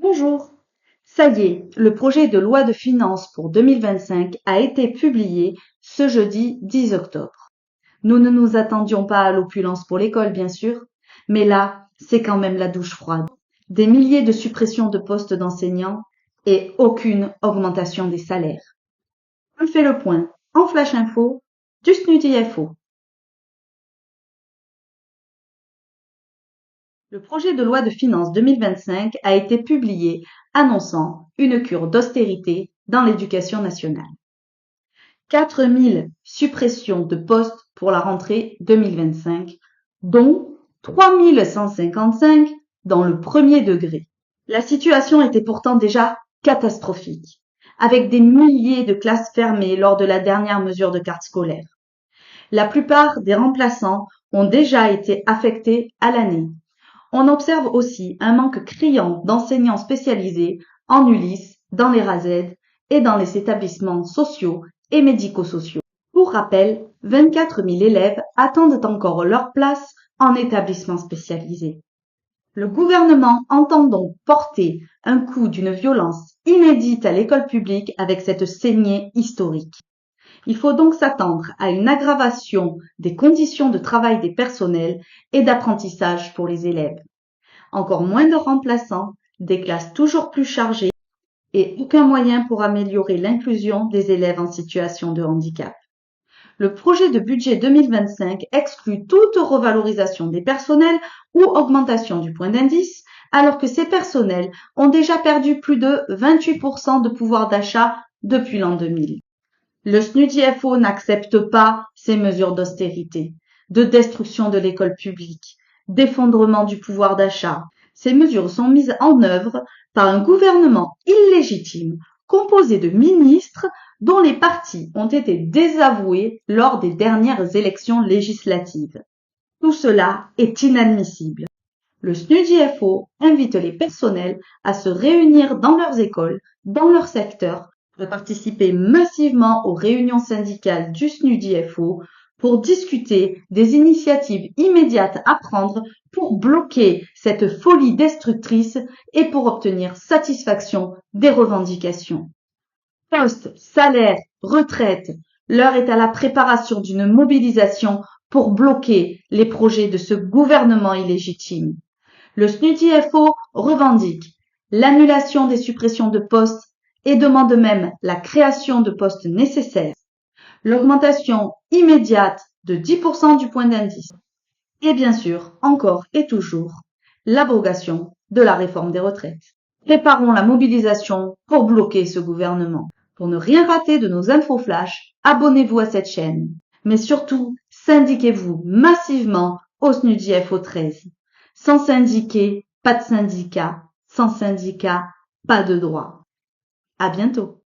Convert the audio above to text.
Bonjour. Ça y est, le projet de loi de finances pour 2025 a été publié ce jeudi 10 octobre. Nous ne nous attendions pas à l'opulence pour l'école, bien sûr, mais là, c'est quand même la douche froide. Des milliers de suppressions de postes d'enseignants et aucune augmentation des salaires. On fait le point en flash info du SNUDIFO. Le projet de loi de finances 2025 a été publié annonçant une cure d'austérité dans l'éducation nationale. 4000 suppressions de postes pour la rentrée 2025, dont 3155 dans le premier degré. La situation était pourtant déjà catastrophique, avec des milliers de classes fermées lors de la dernière mesure de carte scolaire. La plupart des remplaçants ont déjà été affectés à l'année. On observe aussi un manque criant d'enseignants spécialisés en ULIS, dans les RASED et dans les établissements sociaux et médico-sociaux. Pour rappel, 24 000 élèves attendent encore leur place en établissement spécialisé. Le gouvernement entend donc porter un coup d'une violence inédite à l'école publique avec cette saignée historique. Il faut donc s'attendre à une aggravation des conditions de travail des personnels et d'apprentissage pour les élèves. Encore moins de remplaçants, des classes toujours plus chargées et aucun moyen pour améliorer l'inclusion des élèves en situation de handicap. Le projet de budget 2025 exclut toute revalorisation des personnels ou augmentation du point d'indice, alors que ces personnels ont déjà perdu plus de 28% de pouvoir d'achat depuis l'an 2000. Le SNUDIFO n'accepte pas ces mesures d'austérité, de destruction de l'école publique, d'effondrement du pouvoir d'achat. Ces mesures sont mises en œuvre par un gouvernement illégitime composé de ministres dont les partis ont été désavoués lors des dernières élections législatives. Tout cela est inadmissible. Le SNUDIFO invite les personnels à se réunir dans leurs écoles, dans leur secteur, de participer massivement aux réunions syndicales du SNUDIFO pour discuter des initiatives immédiates à prendre pour bloquer cette folie destructrice et pour obtenir satisfaction des revendications. Poste, salaire, retraite, l'heure est à la préparation d'une mobilisation pour bloquer les projets de ce gouvernement illégitime. Le SNUDIFO revendique l'annulation des suppressions de postes et demande même la création de postes nécessaires, l'augmentation immédiate de 10% du point d'indice et bien sûr, encore et toujours, l'abrogation de la réforme des retraites. Préparons la mobilisation pour bloquer ce gouvernement. Pour ne rien rater de nos infos flash, abonnez-vous à cette chaîne. Mais surtout, syndiquez-vous massivement au SNUDIFO 13. Sans syndiquer, pas de syndicat. Sans syndicat, pas de droit. À bientôt.